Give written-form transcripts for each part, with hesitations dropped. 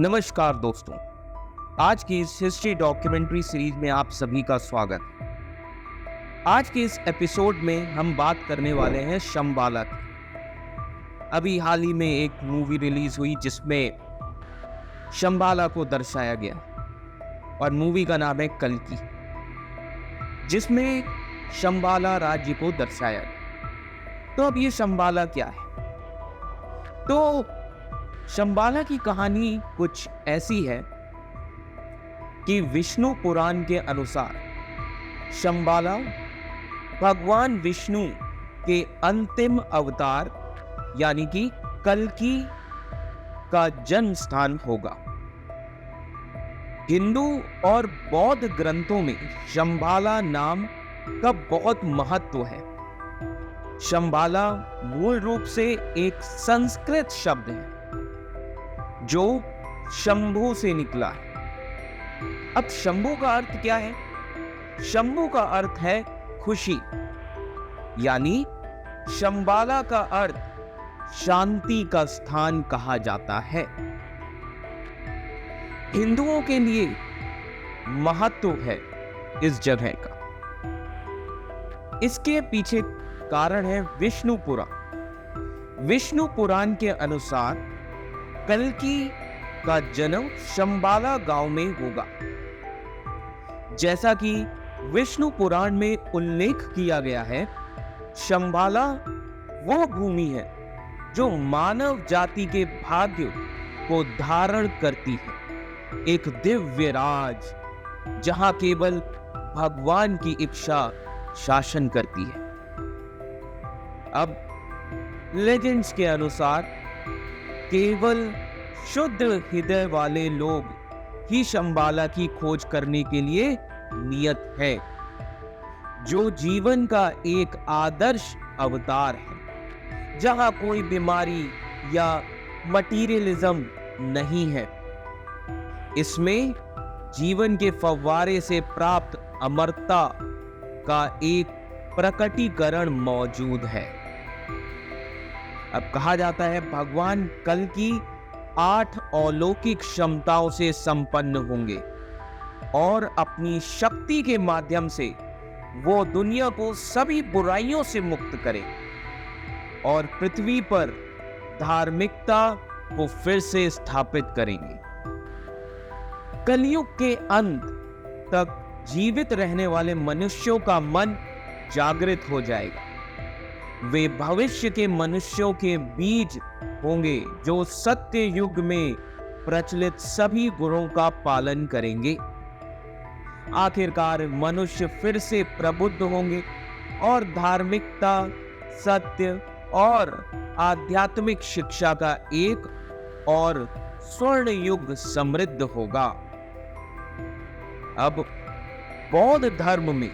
नमस्कार दोस्तों, आज की इस हिस्ट्री डॉक्यूमेंट्री सीरीज में आप सभी का स्वागत है। आज के इस एपिसोड में हम बात करने वाले हैं शंबाला की। अभी हाल ही में एक मूवी रिलीज हुई जिसमें शंबाला को दर्शाया गया और मूवी का नाम है कल्कि, जिसमें शंबाला राज्य को दर्शाया गया। तो अब ये शंबाला क्या है? तो शंबाला की कहानी कुछ ऐसी है कि विष्णु पुराण के अनुसार शंबाला भगवान विष्णु के अंतिम अवतार यानी कि कल्कि का जन्म स्थान होगा। हिंदू और बौद्ध ग्रंथों में शंबाला नाम का बहुत महत्व है। शंबाला मूल रूप से एक संस्कृत शब्द है जो शंभु से निकला है। अब शंभु का अर्थ क्या है? शंभु का अर्थ है खुशी, यानी शंबाला का अर्थ शांति का स्थान कहा जाता है। हिंदुओं के लिए महत्व है इस जगह का। इसके पीछे कारण है विष्णु पुराण। विष्णु पुराण के अनुसार कल्कि का जन्म शंबाला गांव में होगा। जैसा कि विष्णु पुराण में उल्लेख किया गया है, शंबाला वह भूमि है जो मानव जाति के भाग्य को धारण करती है। एक दिव्य राज जहां केवल भगवान की इच्छा शासन करती है। अब लेजेंड्स के अनुसार केवल शुद्ध हृदय वाले लोग ही शंबाला की खोज करने के लिए नियत है, जो जीवन का एक आदर्श अवतार है, जहां कोई बीमारी या मटीरियलिज्म नहीं है। इसमें जीवन के फव्वारे से प्राप्त अमरता का एक प्रकटीकरण मौजूद है। अब कहा जाता है भगवान कल्कि 8 अलौकिक क्षमताओं से संपन्न होंगे और अपनी शक्ति के माध्यम से वो दुनिया को सभी बुराइयों से मुक्त करें और पृथ्वी पर धार्मिकता को फिर से स्थापित करेंगे। कलयुग के अंत तक जीवित रहने वाले मनुष्यों का मन जागृत हो जाएगा। वे भविष्य के मनुष्यों के बीज होंगे जो सत्य युग में प्रचलित सभी गुणों का पालन करेंगे। आखिरकार मनुष्य फिर से प्रबुद्ध होंगे और धार्मिकता, सत्य और आध्यात्मिक शिक्षा का एक और स्वर्ण युग समृद्ध होगा। अब बौद्ध धर्म में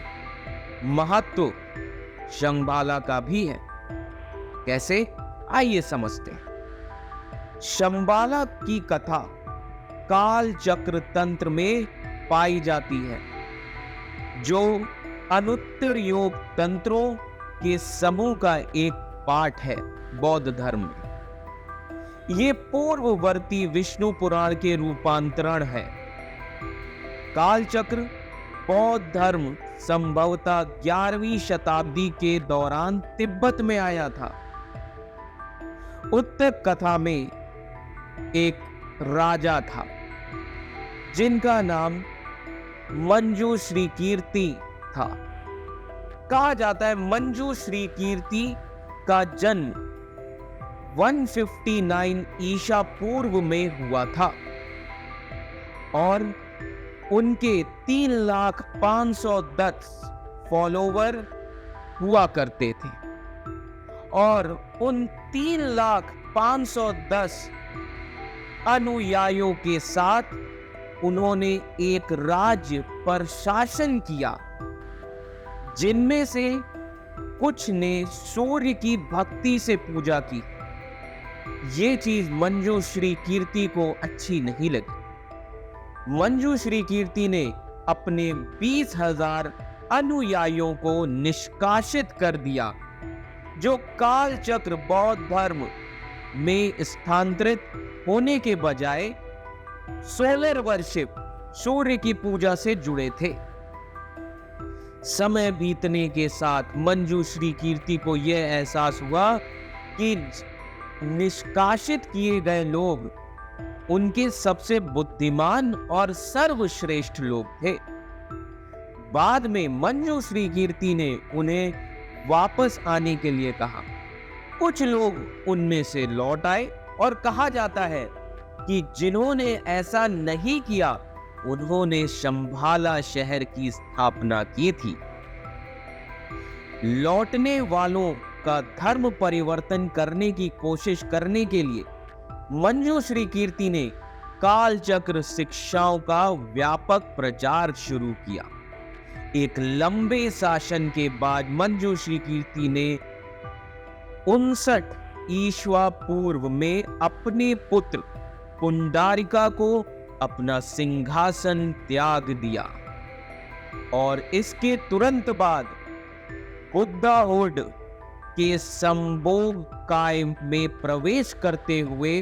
महत्व शंबाला का भी है। कैसे? आइए समझते हैं। शंबाला की कथा काल चक्र तंत्र में पाई जाती है, जो अनुत्तर योग तंत्रों के समूह का एक पाठ है बौद्ध धर्म में। ये पूर्ववर्ती विष्णु पुराण के रूपांतरण है। काल चक्र बौद्ध धर्म संभवतः 11वीं शताब्दी के दौरान तिब्बत में आया था। उत्तर कथा में एक राजा था जिनका नाम मंजूश्री कीर्ति था। कहा जाता है मंजूश्री कीर्ति का जन्म 159 ईसा पूर्व में हुआ था और उनके 3,510,000 फॉलोवर हुआ करते थे और उन 3,510,000 अनुयायियों के साथ उन्होंने एक राज्य पर शासन किया, जिनमें से कुछ ने सूर्य की भक्ति से पूजा की। ये चीज मंजूश्री कीर्ति को अच्छी नहीं लगी। मंजूश्री कीर्ति ने अपने 20,000 अनुयायियों को निष्कासित कर दिया, जो काल चक्र बौद्ध धर्म में स्थानांतरित होने के बजाय सोलर वर्शिप, सूर्य की पूजा से जुड़े थे। समय बीतने के साथ मंजूश्री कीर्ति को यह एहसास हुआ कि निष्कासित किए गए लोग उनके सबसे बुद्धिमान और सर्वश्रेष्ठ लोग थे। बाद में मंजूश्री कीर्ति ने उन्हें वापस आने के लिए कहा। कुछ लोग उनमें से लौट आए और कहा जाता है कि जिन्होंने ऐसा नहीं किया उन्होंने शंभाला शहर की स्थापना की थी। लौटने वालों का धर्म परिवर्तन करने की कोशिश करने के लिए मंजूश्री कीर्ति ने कालचक्र शिक्षाओं का व्यापक प्रचार शुरू किया। एक लंबे शासन के बाद मंजूश्री कीर्ति ने 59 ईस्वा पूर्व में अपने पुत्र पुंडारिका को अपना सिंहासन त्याग दिया और इसके तुरंत बाद बुद्धाहुड के संभोग काय में प्रवेश करते हुए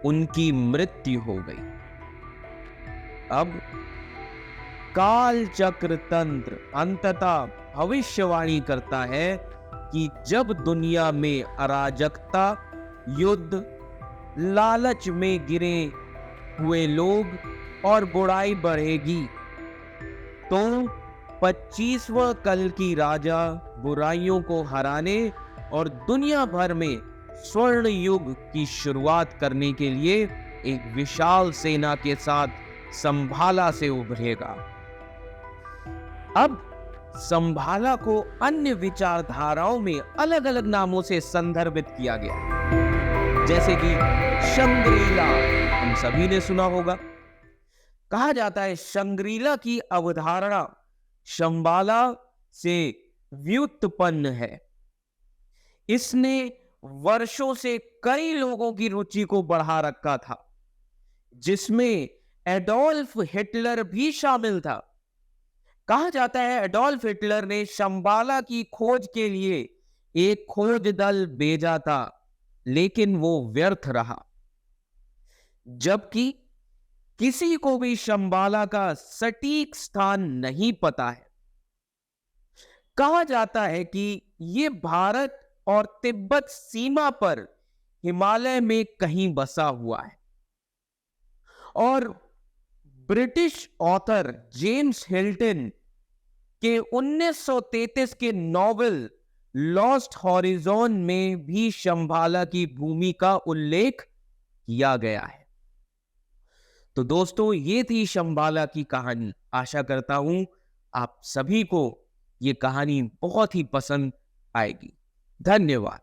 उनकी मृत्यु हो गई। अब काल चक्र तंत्र अंततः भविष्यवाणी करता है कि जब दुनिया में अराजकता, युद्ध, लालच में गिरे हुए लोग और बुराई बढ़ेगी तो 25वां कल की राजा बुराइयों को हराने और दुनिया भर में स्वर्ण युग की शुरुआत करने के लिए एक विशाल सेना के साथ संभाला से उभरेगा। अब संभाला को अन्य विचारधाराओं में अलग अलग नामों से संदर्भित किया गया, जैसे कि शंग्रीला, हम सभी ने सुना होगा। कहा जाता है शंग्रीला की अवधारणा शंबाला से व्युत्पन्न है। इसने वर्षों से कई लोगों की रुचि को बढ़ा रखा था, जिसमें एडोल्फ हिटलर भी शामिल था। कहा जाता है एडोल्फ हिटलर ने शंबाला की खोज के लिए एक खोज दल भेजा था, लेकिन वो व्यर्थ रहा। जबकि किसी को भी शंबाला का सटीक स्थान नहीं पता है। कहा जाता है कि ये भारत और तिब्बत सीमा पर हिमालय में कहीं बसा हुआ है और ब्रिटिश ऑथर जेम्स हिल्टन के 1933 के नॉवेल लॉस्ट हॉरिजॉन में भी शंभाला की भूमि का उल्लेख किया गया है। तो दोस्तों, ये थी शंभाला की कहानी। आशा करता हूं आप सभी को ये कहानी बहुत ही पसंद आएगी। धन्यवाद।